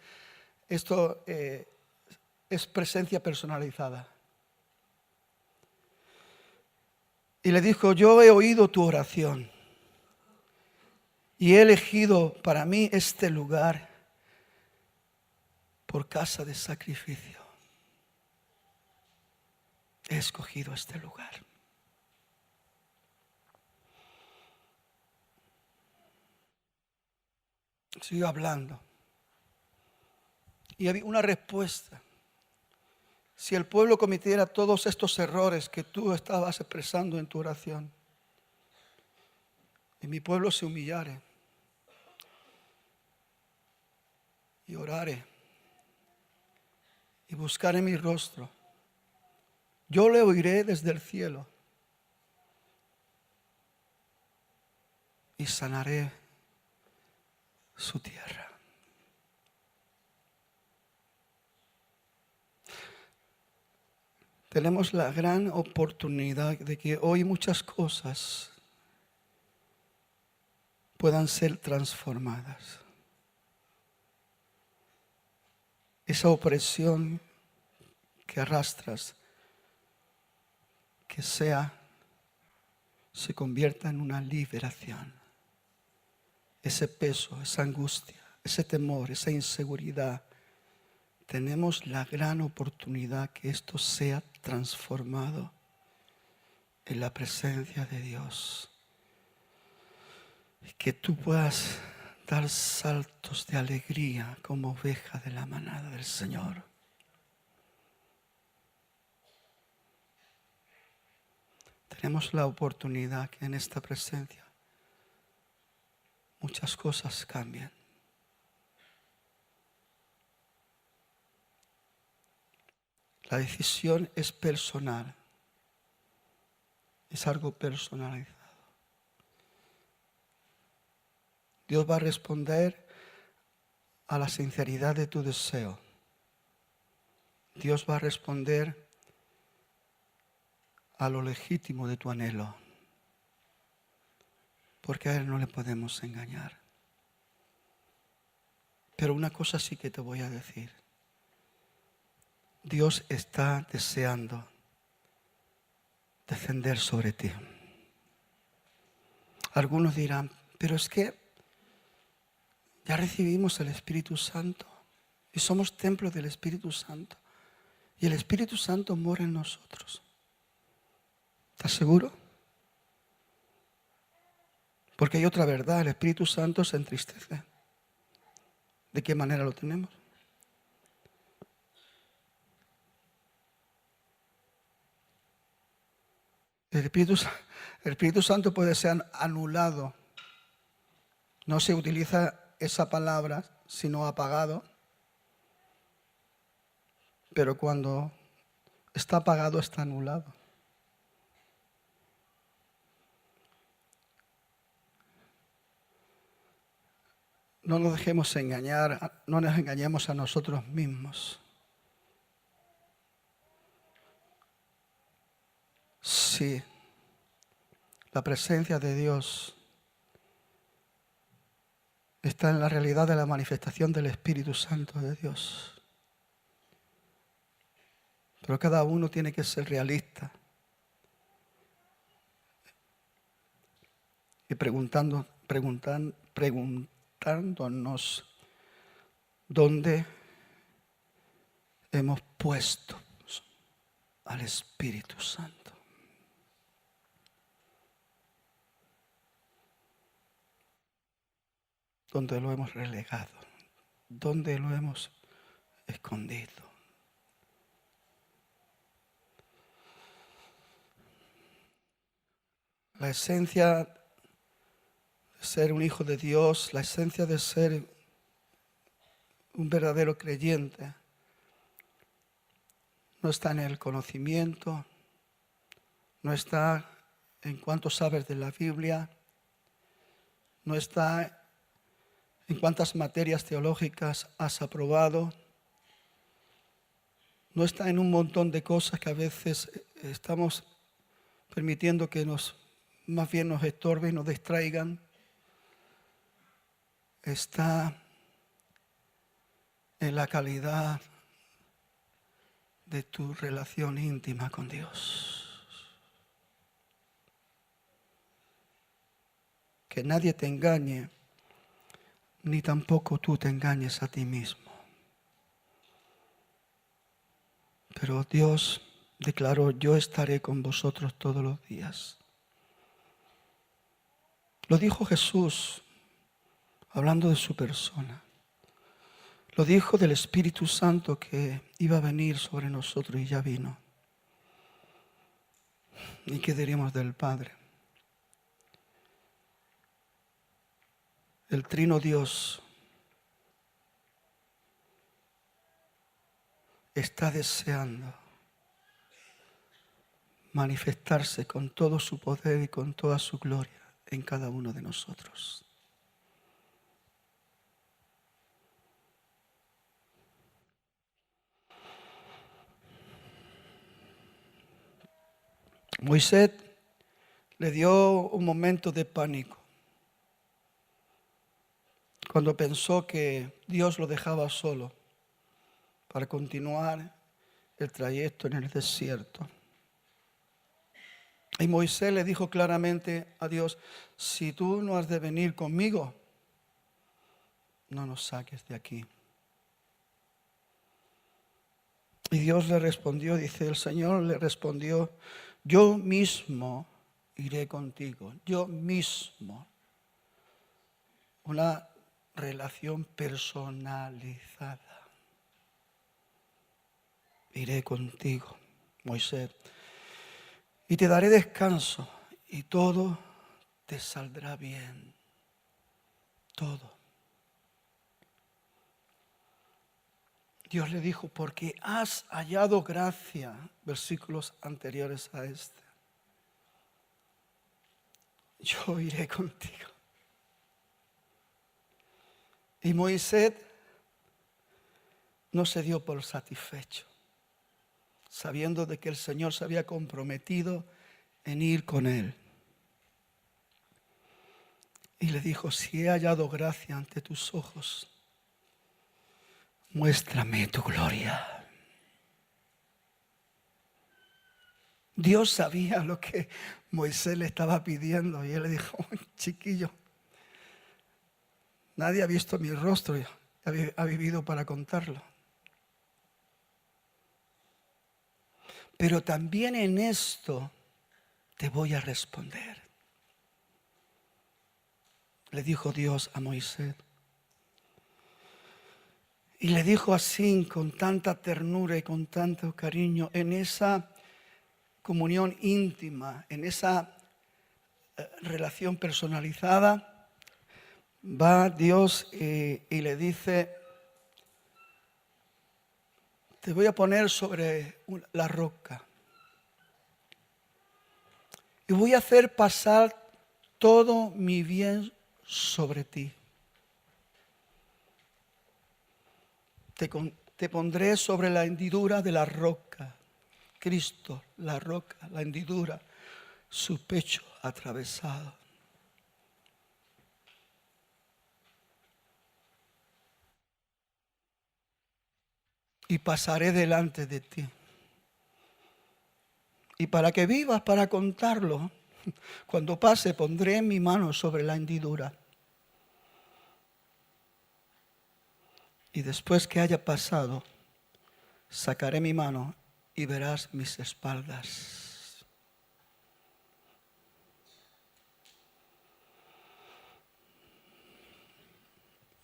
esto es presencia personalizada. Y le dijo, yo he oído tu oración y he elegido para mí este lugar por casa de sacrificio. He escogido este lugar. Sigo hablando. Y había una respuesta. Si el pueblo cometiera todos estos errores que tú estabas expresando en tu oración, y mi pueblo se humillare y orare y buscare mi rostro, yo le oiré desde el cielo y sanaré su tierra. Tenemos la gran oportunidad de que hoy muchas cosas puedan ser transformadas. Esa opresión que arrastras, que se convierta en una liberación. Ese peso, esa angustia, ese temor, esa inseguridad, tenemos la gran oportunidad que esto sea transformado en la presencia de Dios. Y que tú puedas dar saltos de alegría como oveja de la manada del Señor. Tenemos la oportunidad que en esta presencia muchas cosas cambien. La decisión es personal, es algo personalizado. Dios va a responder a la sinceridad de tu deseo. Dios va a responder a lo legítimo de tu anhelo, porque a Él no le podemos engañar. Pero una cosa sí que te voy a decir. Dios está deseando descender sobre ti. Algunos dirán, pero es que ya recibimos el Espíritu Santo y somos templo del Espíritu Santo. Y el Espíritu Santo mora en nosotros. ¿Estás seguro? Porque hay otra verdad, el Espíritu Santo se entristece. ¿De qué manera lo tenemos? El Espíritu Santo puede ser anulado. No se utiliza esa palabra, sino apagado. Pero cuando está apagado, está anulado. No nos dejemos engañar, no nos engañemos a nosotros mismos. Sí, la presencia de Dios está en la realidad de la manifestación del Espíritu Santo de Dios. Pero cada uno tiene que ser realista y preguntándonos dónde hemos puesto al Espíritu Santo. ¿Dónde lo hemos relegado? ¿Dónde lo hemos escondido? La esencia de ser un hijo de Dios, la esencia de ser un verdadero creyente, no está en el conocimiento, no está en cuánto sabes de la Biblia, no está en cuántas materias teológicas has aprobado, no está en un montón de cosas que a veces estamos permitiendo que más bien nos estorben y nos distraigan. Está en la calidad de tu relación íntima con Dios. Que nadie te engañe, ni tampoco tú te engañes a ti mismo. Pero Dios declaró, yo estaré con vosotros todos los días. Lo dijo Jesús, hablando de su persona. Lo dijo del Espíritu Santo que iba a venir sobre nosotros y ya vino. ¿Y qué diríamos del Padre? El Trino Dios está deseando manifestarse con todo su poder y con toda su gloria en cada uno de nosotros. Moisés le dio un momento de pánico cuando pensó que Dios lo dejaba solo para continuar el trayecto en el desierto. Y Moisés le dijo claramente a Dios, si tú no has de venir conmigo, no nos saques de aquí. Y Dios le respondió, dice el Señor, le respondió, yo mismo iré contigo, yo mismo. Una relación personalizada. Iré contigo, Moisés, y te daré descanso y todo te saldrá bien. Todo. Dios le dijo, porque has hallado gracia, versículos anteriores a este. Yo iré contigo. Y Moisés no se dio por satisfecho, sabiendo de que el Señor se había comprometido en ir con él. Y le dijo, si he hallado gracia ante tus ojos, muéstrame tu gloria. Dios sabía lo que Moisés le estaba pidiendo y él le dijo, chiquillo, nadie ha visto mi rostro, ha vivido para contarlo. Pero también en esto te voy a responder. Le dijo Dios a Moisés. Y le dijo así, con tanta ternura y con tanto cariño, en esa comunión íntima, en esa relación personalizada, va Dios y le dice, te voy a poner sobre la roca y voy a hacer pasar todo mi bien sobre ti. Te pondré sobre la hendidura de la roca. Cristo, la roca, la hendidura, su pecho atravesado. Y pasaré delante de ti. Y para que vivas para contarlo, cuando pase pondré mi mano sobre la hendidura. Y después que haya pasado, sacaré mi mano y verás mis espaldas.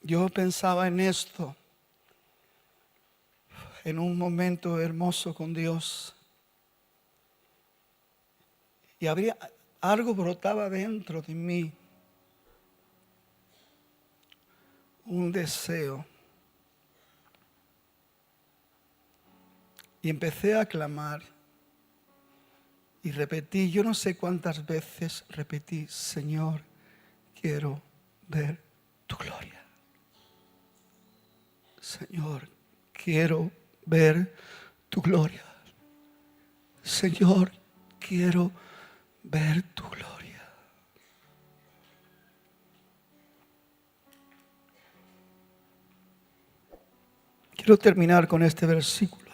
Yo pensaba en esto, en un momento hermoso con Dios. Y algo brotaba dentro de mí. Un deseo. Y empecé a clamar y repetí, yo no sé cuántas veces repetí, Señor, quiero ver tu gloria. Señor, quiero ver tu gloria. Señor, quiero ver tu gloria. Quiero terminar con este versículo.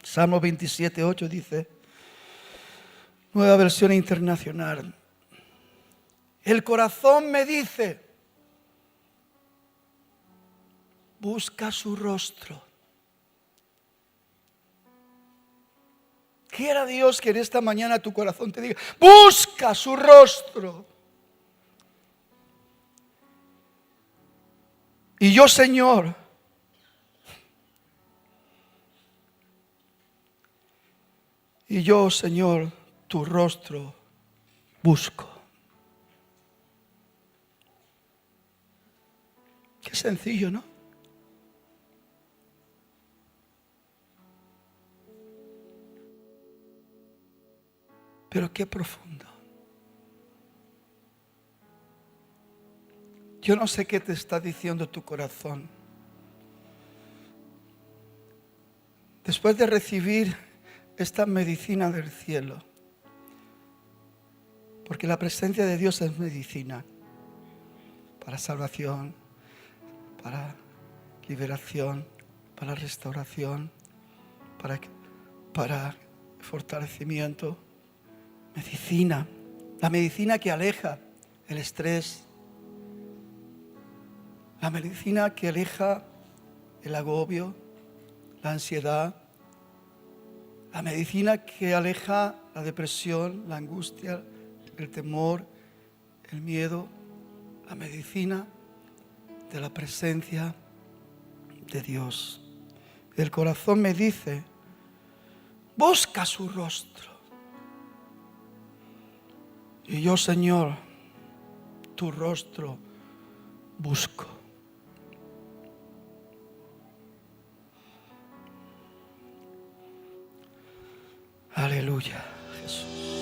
Salmo 27:8 dice, nueva versión internacional. El corazón me dice, busca su rostro. Quiera Dios que en esta mañana tu corazón te diga, busca su rostro. Y yo, Señor, tu rostro busco. Qué sencillo, ¿no? Pero qué profundo. Yo no sé qué te está diciendo tu corazón. Después de recibir esta medicina del cielo, porque la presencia de Dios es medicina para salvación, para liberación, para restauración, para fortalecimiento. Medicina, la medicina que aleja el estrés, la medicina que aleja el agobio, la ansiedad, la medicina que aleja la depresión, la angustia, el temor, el miedo, la medicina de la presencia de Dios. El corazón me dice, busca su rostro. Y yo, Señor, tu rostro busco. Aleluya, Jesús.